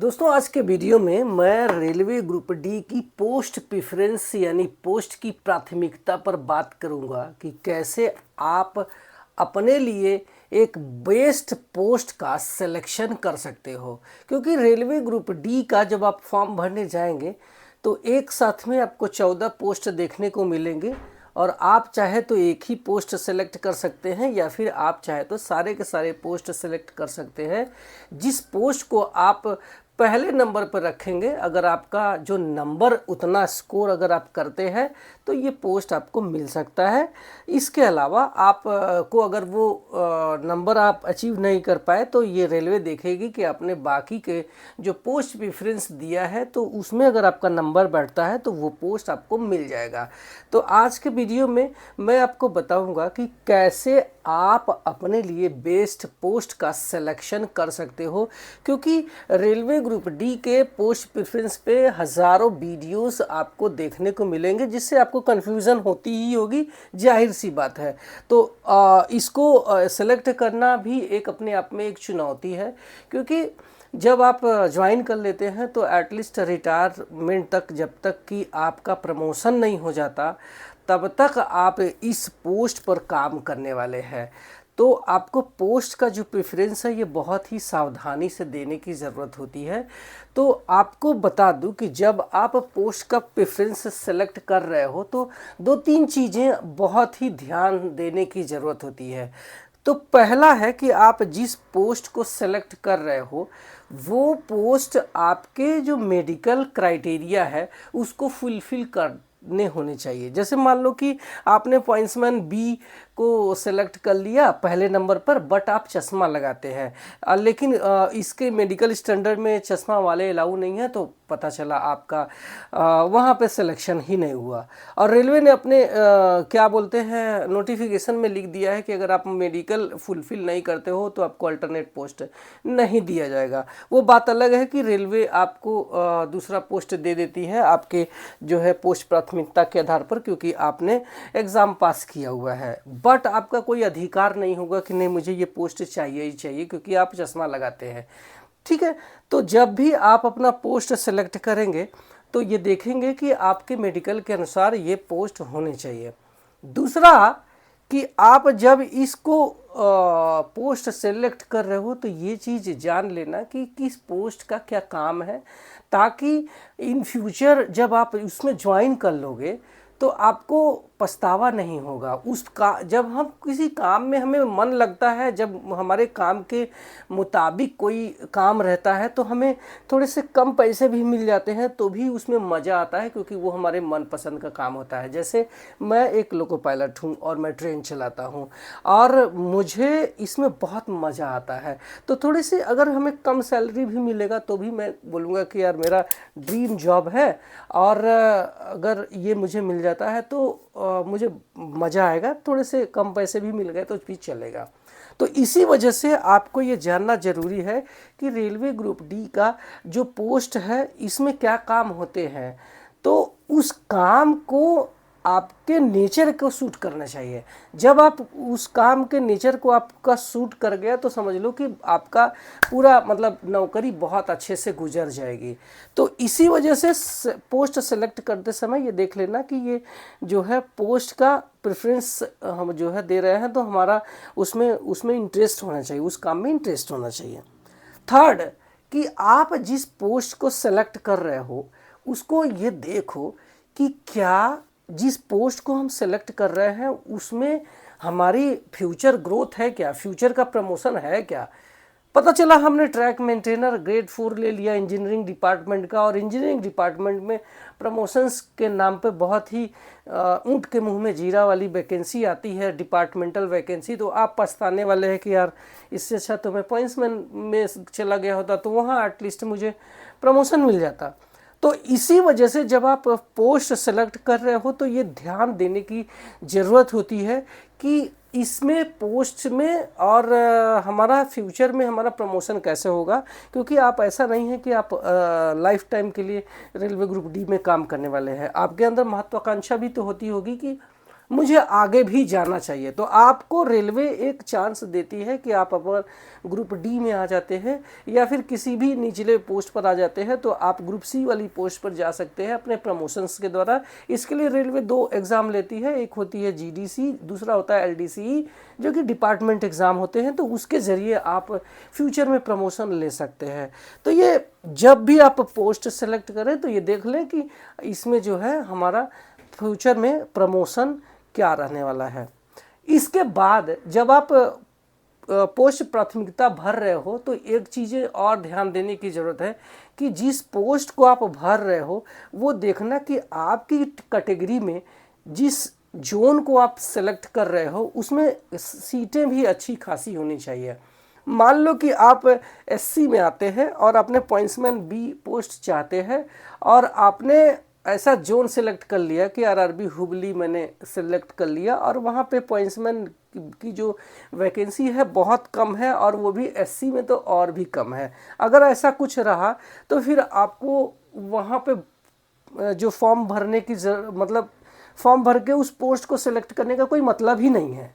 दोस्तों आज के वीडियो में मैं रेलवे ग्रुप डी की पोस्ट प्रेफरेंस यानी पोस्ट की प्राथमिकता पर बात करूंगा कि कैसे आप अपने लिए एक बेस्ट पोस्ट का सिलेक्शन कर सकते हो। क्योंकि रेलवे ग्रुप डी का जब आप फॉर्म भरने जाएंगे तो एक साथ में आपको 14 पोस्ट देखने को मिलेंगे और आप चाहे तो एक ही पोस्ट सेलेक्ट कर सकते हैं या फिर आप चाहे तो सारे के सारे पोस्ट सेलेक्ट कर सकते हैं। जिस पोस्ट को आप पहले नंबर पर रखेंगे, अगर आपका जो नंबर उतना स्कोर अगर आप करते हैं तो ये पोस्ट आपको मिल सकता है। इसके अलावा आप को अगर वो नंबर आप अचीव नहीं कर पाए तो ये रेलवे देखेगी कि आपने बाकी के जो पोस्ट प्रेफरेंस दिया है तो उसमें अगर आपका नंबर बढ़ता है तो वो पोस्ट आपको मिल जाएगा। तो आज के वीडियो में मैं आपको बताऊंगा कि कैसे आप अपने लिए बेस्ट पोस्ट का सिलेक्शन कर सकते हो। क्योंकि रेलवे ग्रुप डी के पोस्ट प्रेफरेंस पे हज़ारों वीडियोस आपको देखने को मिलेंगे जिससे आपको कन्फ्यूज़न होती ही होगी, जाहिर सी बात है। तो इसको सेलेक्ट करना भी एक अपने आप में एक चुनौती है। क्योंकि जब आप ज्वाइन कर लेते हैं तो एटलीस्ट रिटायरमेंट तक, जब तक कि आपका प्रमोशन नहीं हो जाता तब तक आप इस पोस्ट पर काम करने वाले हैं। तो आपको पोस्ट का जो प्रेफरेंस है ये बहुत ही सावधानी से देने की ज़रूरत होती है। तो आपको बता दूं कि जब आप पोस्ट का प्रेफरेंस सेलेक्ट कर रहे हो तो दो तीन चीज़ें बहुत ही ध्यान देने की ज़रूरत होती है। तो पहला है कि आप जिस पोस्ट को सेलेक्ट कर रहे हो वो पोस्ट आपके जो मेडिकल क्राइटेरिया है उसको फुलफिल करने होने चाहिए। जैसे मान लो कि आपने पॉइंट्समैन बी को सेलेक्ट कर लिया पहले नंबर पर, बट आप चश्मा लगाते हैं लेकिन इसके मेडिकल स्टैंडर्ड में चश्मा वाले अलाउ नहीं है, तो पता चला आपका वहाँ पे सिलेक्शन ही नहीं हुआ। और रेलवे ने अपने क्या बोलते हैं नोटिफिकेशन में लिख दिया है कि अगर आप मेडिकल फुलफिल नहीं करते हो तो आपको अल्टरनेट पोस्ट नहीं दिया जाएगा। वो बात अलग है कि रेलवे आपको दूसरा पोस्ट दे देती है आपके जो है पोस्ट प्राथमिकता के आधार पर, क्योंकि आपने एग्ज़ाम पास किया हुआ है। बट आपका कोई अधिकार नहीं होगा कि नहीं मुझे ये पोस्ट चाहिए ही चाहिए क्योंकि आप चश्मा लगाते हैं। ठीक है, तो जब भी आप अपना पोस्ट सेलेक्ट करेंगे तो ये देखेंगे कि आपके मेडिकल के अनुसार ये पोस्ट होने चाहिए। दूसरा कि आप जब इसको पोस्ट सेलेक्ट कर रहे हो तो ये चीज़ जान लेना कि किस पोस्ट का क्या काम है, ताकि इन फ्यूचर जब आप उसमें ज्वाइन कर लोगे तो आपको पछतावा नहीं होगा। जब हम किसी काम में हमें मन लगता है, जब हमारे काम के मुताबिक कोई काम रहता है तो हमें थोड़े से कम पैसे भी मिल जाते हैं तो भी उसमें मज़ा आता है, क्योंकि वो हमारे मनपसंद का काम होता है। जैसे मैं एक लोको पायलट हूँ और मैं ट्रेन चलाता हूँ और मुझे इसमें बहुत मज़ा आता है। तो थोड़ी सी अगर हमें कम सैलरी भी मिलेगा तो भी मैं बोलूँगा कि यार मेरा ड्रीम जॉब है और अगर ये मुझे मिल जाता है तो मुझे मज़ा आएगा। थोड़े से कम पैसे भी मिल गए तो भी चलेगा। तो इसी वजह से आपको ये जानना ज़रूरी है कि रेलवे ग्रुप डी का जो पोस्ट है इसमें क्या काम होते हैं। तो उस काम को आपके नेचर को सूट करना चाहिए। जब आप उस काम के नेचर को आपका सूट कर गया तो समझ लो कि आपका पूरा मतलब नौकरी बहुत अच्छे से गुजर जाएगी। तो इसी वजह से पोस्ट सेलेक्ट करते समय ये देख लेना कि ये जो है पोस्ट का प्रेफरेंस हम जो है दे रहे हैं तो हमारा उसमें इंटरेस्ट होना चाहिए, उस काम में इंटरेस्ट होना चाहिए। थर्ड कि आप जिस पोस्ट को सेलेक्ट कर रहे हो उसको ये देखो कि क्या जिस पोस्ट को हम सेलेक्ट कर रहे हैं उसमें हमारी फ्यूचर ग्रोथ है क्या, फ्यूचर का प्रमोशन है क्या। पता चला हमने ट्रैक मेंटेनर ग्रेड 4 ले लिया इंजीनियरिंग डिपार्टमेंट का और इंजीनियरिंग डिपार्टमेंट में प्रमोशंस के नाम पे बहुत ही ऊँट के मुंह में जीरा वाली वैकेंसी आती है, डिपार्टमेंटल वैकेंसी। तो आप पछताने वाले हैं कि यार इससे अच्छा तो मैं पॉइंट्समैन में चला गया होता तो वहाँ एटलीस्ट मुझे प्रमोशन मिल जाता। तो इसी वजह से जब आप पोस्ट सेलेक्ट कर रहे हो तो ये ध्यान देने की ज़रूरत होती है कि इसमें पोस्ट में और हमारा फ्यूचर में हमारा प्रमोशन कैसे होगा। क्योंकि आप ऐसा नहीं है कि आप लाइफ टाइम के लिए रेलवे ग्रुप डी में काम करने वाले हैं। आपके अंदर महत्वाकांक्षा भी तो होती होगी कि मुझे आगे भी जाना चाहिए। तो आपको रेलवे एक चांस देती है कि आप अपन ग्रुप डी में आ जाते हैं या फिर किसी भी निचले पोस्ट पर आ जाते हैं, तो आप ग्रुप सी वाली पोस्ट पर जा सकते हैं अपने प्रमोशंस के द्वारा। इसके लिए रेलवे 2 एग्ज़ाम लेती है, एक होती है जीडीसी, दूसरा होता है एलडीसी, जो कि डिपार्टमेंट एग्ज़ाम होते हैं। तो उसके ज़रिए आप फ्यूचर में प्रमोशन ले सकते हैं। तो ये जब भी आप पोस्ट सेलेक्ट करें तो ये देख लें कि इसमें जो है हमारा फ्यूचर में प्रमोशन क्या रहने वाला है। इसके बाद जब आप पोस्ट प्राथमिकता भर रहे हो तो एक चीज़ें और ध्यान देने की ज़रूरत है कि जिस पोस्ट को आप भर रहे हो वो देखना कि आपकी कैटेगरी में जिस जोन को आप सेलेक्ट कर रहे हो उसमें सीटें भी अच्छी खासी होनी चाहिए। मान लो कि आप एससी में आते हैं और अपने पॉइंट्समैन बी पोस्ट चाहते हैं और आपने ऐसा जोन सेलेक्ट कर लिया कि आरआरबी हुबली मैंने सेलेक्ट कर लिया और वहाँ पे पॉइंट्समैन की जो वैकेंसी है बहुत कम है और वो भी एससी में तो और भी कम है। अगर ऐसा कुछ रहा तो फिर आपको वहाँ पे जो फॉर्म भरने की मतलब फॉर्म भर के उस पोस्ट को सिलेक्ट करने का कोई मतलब ही नहीं है,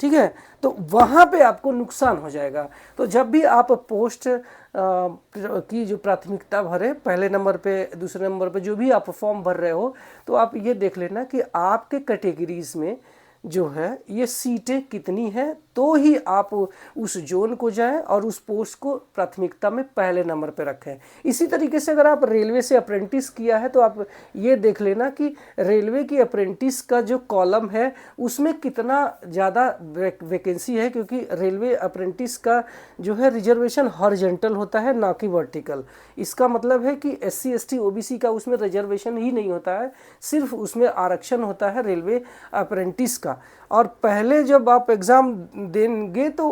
ठीक है। तो वहाँ पे आपको नुकसान हो जाएगा। तो जब भी आप पोस्ट की जो प्राथमिकता भरे, पहले नंबर पे दूसरे नंबर पे जो भी आप फॉर्म भर रहे हो, तो आप ये देख लेना कि आपके कैटेगरीज में जो है ये सीटें कितनी हैं, तो ही आप उस जोन को जाएं और उस पोस्ट को प्राथमिकता में पहले नंबर पे रखें। इसी तरीके से अगर आप रेलवे से अप्रेंटिस किया है तो आप ये देख लेना कि रेलवे की अप्रेंटिस का जो कॉलम है उसमें कितना ज़्यादा वैकेंसी है, क्योंकि रेलवे अप्रेंटिस का जो है रिजर्वेशन हॉरिजॉन्टल होता है, ना कि वर्टिकल। इसका मतलब है कि SC ST OBC का उसमें रिजर्वेशन ही नहीं होता है, सिर्फ उसमें आरक्षण होता है रेलवे अप्रेंटिस का। और पहले जब आप एग्ज़ाम देंगे तो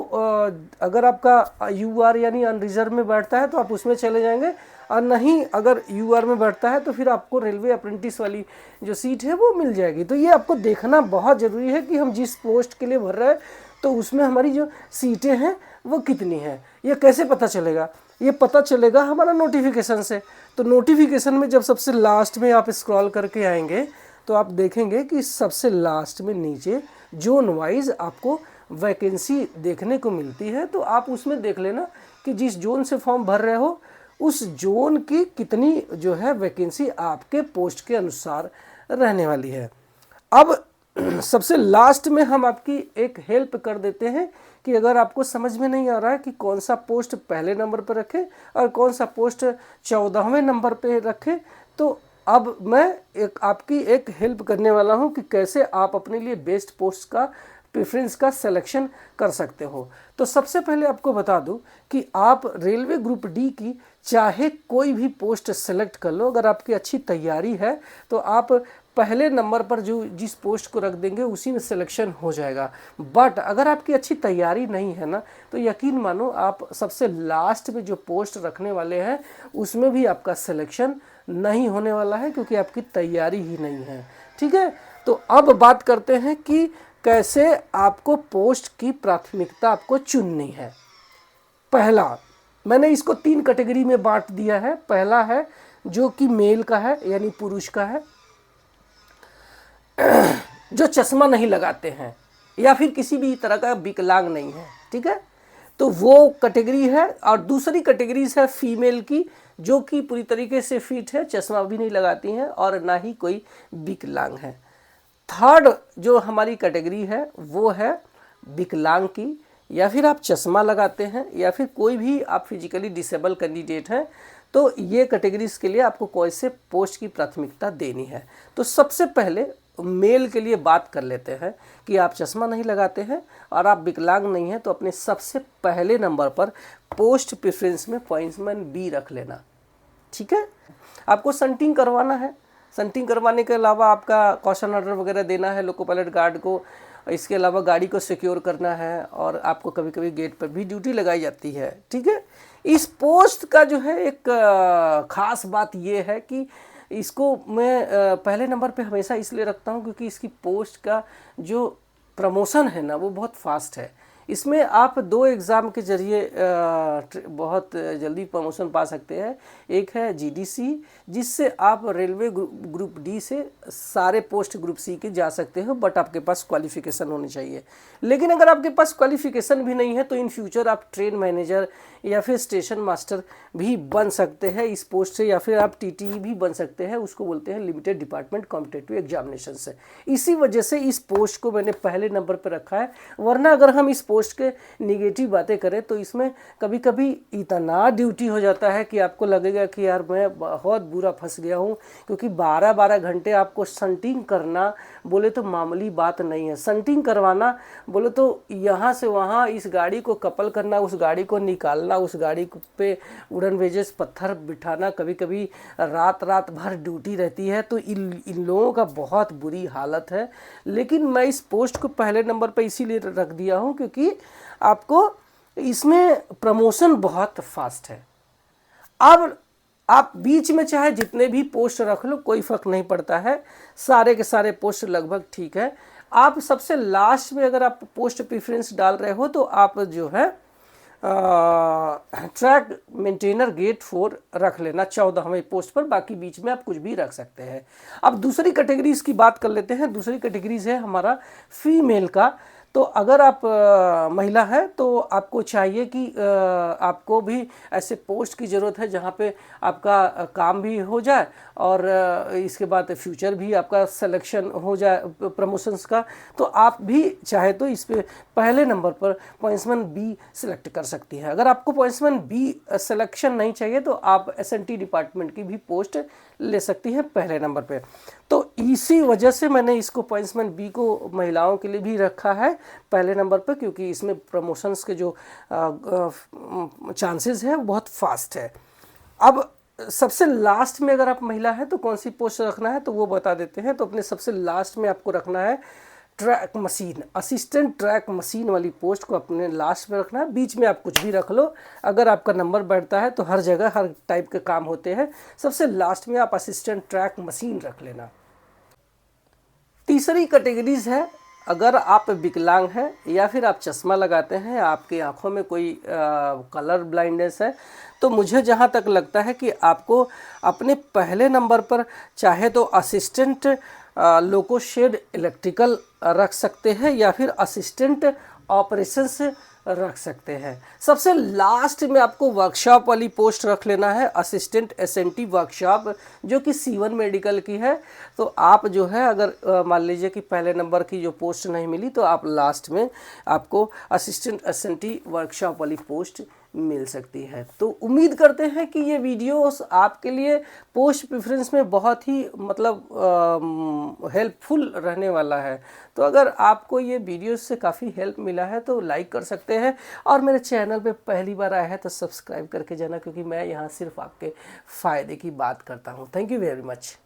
अगर आपका UR यानी अनरिजर्व में बैठता है तो आप उसमें चले जाएंगे, और नहीं अगर UR में बैठता है तो फिर आपको रेलवे अप्रेंटिस वाली जो सीट है वो मिल जाएगी। तो ये आपको देखना बहुत ज़रूरी है कि हम जिस पोस्ट के लिए भर रहे हैं तो उसमें हमारी जो सीटें हैं वो कितनी हैं। ये कैसे पता चलेगा? ये पता चलेगा हमारा नोटिफिकेशन से। तो नोटिफिकेशन में जब सबसे लास्ट में आप स्क्रॉल करके आएंगे तो आप देखेंगे कि सबसे लास्ट में नीचे जोन वाइज आपको वैकेंसी देखने को मिलती है। तो आप उसमें देख लेना कि जिस जोन से फॉर्म भर रहे हो उस जोन की कितनी जो है वैकेंसी आपके पोस्ट के अनुसार रहने वाली है। अब सबसे लास्ट में हम आपकी एक हेल्प कर देते हैं कि अगर आपको समझ में नहीं आ रहा है कि कौन सा पोस्ट पहले नंबर पर रखें और कौन सा पोस्ट 14वें नंबर पे रखें, तो अब मैं आपकी एक हेल्प करने वाला हूं कि कैसे आप अपने लिए बेस्ट पोस्ट का प्रेफरेंस का सिलेक्शन कर सकते हो। तो सबसे पहले आपको बता दूं कि आप रेलवे ग्रुप डी की चाहे कोई भी पोस्ट सेलेक्ट कर लो, अगर आपकी अच्छी तैयारी है तो आप पहले नंबर पर जो जिस पोस्ट को रख देंगे उसी में सिलेक्शन हो जाएगा। बट अगर आपकी अच्छी तैयारी नहीं है ना, तो यकीन मानो आप सबसे लास्ट में जो पोस्ट रखने वाले हैं उसमें भी आपका सिलेक्शन नहीं होने वाला है, क्योंकि आपकी तैयारी ही नहीं है, ठीक है। तो अब बात करते हैं कि कैसे आपको पोस्ट की प्राथमिकता आपको चुननी है। पहला, मैंने इसको 3 कैटेगरी में बांट दिया है। पहला है जो कि मेल का है, यानी पुरुष का है, जो चश्मा नहीं लगाते हैं या फिर किसी भी तरह का विकलांग नहीं है, ठीक है, तो वो कैटेगरी है। और दूसरी कैटेगरी है फीमेल की, जो कि पूरी तरीके से फिट है, चश्मा भी नहीं लगाती हैं और ना ही कोई विकलांग है। थर्ड जो हमारी कैटेगरी है वो है विकलांग की, या फिर आप चश्मा लगाते हैं या फिर कोई भी आप फिजिकली डिसेबल कैंडिडेट हैं। तो ये कैटेगरीज के लिए आपको कौन से पोस्ट की प्राथमिकता देनी है। तो सबसे पहले मेल के लिए बात कर लेते हैं कि आप चश्मा नहीं लगाते हैं और आप विकलांग नहीं हैं, तो अपने सबसे पहले नंबर पर पोस्ट प्रेफरेंस में पॉइंट्समैन बी रख लेना, ठीक है। आपको संटिंग करवाना है। संटिंग करवाने के अलावा आपका कॉशन ऑर्डर वगैरह देना है लोको पायलट गार्ड को। इसके अलावा गाड़ी को सिक्योर करना है और आपको कभी कभी गेट पर भी ड्यूटी लगाई जाती है, ठीक है। इस पोस्ट का जो है एक ख़ास बात ये है कि इसको मैं पहले नंबर पे हमेशा इसलिए रखता हूँ क्योंकि इसकी पोस्ट का जो प्रमोशन है ना वो बहुत फास्ट है। इसमें आप 2 एग्ज़ाम के ज़रिए बहुत जल्दी प्रमोशन पा सकते हैं। एक है जीडीसी, जिससे आप रेलवे ग्रुप डी से सारे पोस्ट ग्रुप सी के जा सकते हो, बट आपके पास क्वालिफ़िकेशन होनी चाहिए। लेकिन अगर आपके पास क्वालिफ़िकेशन भी नहीं है तो इन फ्यूचर आप ट्रेन मैनेजर या फिर स्टेशन मास्टर भी बन सकते हैं इस पोस्ट से, या फिर आप टीटीई भी बन सकते हैं, उसको बोलते हैं लिमिटेड डिपार्टमेंट कॉम्पिटिटिव एग्जामिनेशन से। इसी वजह से इस पोस्ट को मैंने पहले नंबर पर रखा है। वरना अगर हम इस पोस्ट के निगेटिव बातें करें तो इसमें कभी कभी इतना ड्यूटी हो जाता है कि आपको लगेगा कि यार मैं बहुत बुरा फंस गया हूँ, क्योंकि 12-12 घंटे आपको संटिंग करना बोले तो मामूली बात नहीं है। संटिंग करवाना बोले तो यहाँ से वहाँ इस गाड़ी को कपल करना, उस गाड़ी को निकालना, उस गाड़ी पे वुडन वेजेस पत्थर बिठाना, कभी कभी रात रात भर ड्यूटी रहती है। तो इन लोगों का बहुत बुरी हालत है। लेकिन मैं इस पोस्ट को पहले नंबर पर इसीलिए रख दिया हूँ क्योंकि आपको इसमें प्रमोशन बहुत फास्ट है। अब आप बीच में चाहे जितने भी पोस्ट रख लो, कोई फर्क नहीं पड़ता है, सारे के सारे पोस्ट लगभग ठीक है। आप सबसे लास्ट में अगर आप पोस्ट प्रेफरेंस डाल रहे हो तो आप जो है ट्रैक मेंटेनर गेट 4 रख लेना 14वें पोस्ट पर, बाकी बीच में आप कुछ भी रख सकते हैं। अब दूसरी कैटेगरीज की बात कर लेते हैं। दूसरी कैटेगरीज है हमारा फीमेल का। तो अगर आप महिला हैं तो आपको चाहिए कि आपको भी ऐसे पोस्ट की ज़रूरत है जहाँ पे आपका काम भी हो जाए और इसके बाद फ्यूचर भी आपका सिलेक्शन हो जाए प्रमोशंस का। तो आप भी चाहे तो इस पे पहले नंबर पर पॉइंट्समैन बी सिलेक्ट कर सकती हैं। अगर आपको पॉइंट्समैन बी सिलेक्शन नहीं चाहिए तो आप एसएनटी डिपार्टमेंट की भी पोस्ट ले सकती हैं पहले नंबर पे। तो इसी वजह से मैंने इसको पॉइंट्समैन बी को महिलाओं के लिए भी रखा है पहले नंबर पर, क्योंकि इसमें प्रमोशंस के जो चांसेस है बहुत फास्ट है। अब सबसे लास्ट में अगर आप महिला है तो कौन सी पोस्ट रखना है तो वो बता देते हैं। तो अपने सबसे लास्ट में आपको रखना है track machine, assistant track machine वाली पोस्ट को अपने लास्ट में रखना है। बीच में आप कुछ भी रख लो, अगर आपका नंबर बैठता है तो हर जगह हर टाइप के काम होते हैं। सबसे लास्ट में आप असिस्टेंट ट्रैक मशीन रख लेना। तीसरी कैटेगरीज है, अगर आप विकलांग हैं या फिर आप चश्मा लगाते हैं, आपकी आंखों में कोई कलर ब्लाइंडनेस है, तो मुझे जहां तक लगता है कि आपको अपने पहले नंबर पर चाहे तो असिस्टेंट लोको शेड इलेक्ट्रिकल रख सकते हैं या फिर असिस्टेंट ऑपरेशंस रख सकते हैं। सबसे लास्ट में आपको वर्कशॉप वाली पोस्ट रख लेना है, असिस्टेंट एसएनटी वर्कशॉप, जो कि C1 मेडिकल की है। तो आप जो है अगर मान लीजिए कि पहले नंबर की जो पोस्ट नहीं मिली तो आप लास्ट में आपको असिस्टेंट एसएनटी वर्कशॉप वाली पोस्ट मिल सकती है। तो उम्मीद करते हैं कि ये वीडियोस आपके लिए पोस्ट प्रेफरेंस में बहुत ही मतलब हेल्पफुल रहने वाला है। तो अगर आपको ये वीडियोस से काफ़ी हेल्प मिला है तो लाइक कर सकते हैं, और मेरे चैनल पे पहली बार आया है तो सब्सक्राइब करके जाना, क्योंकि मैं यहाँ सिर्फ आपके फ़ायदे की बात करता हूँ। Thank you very much.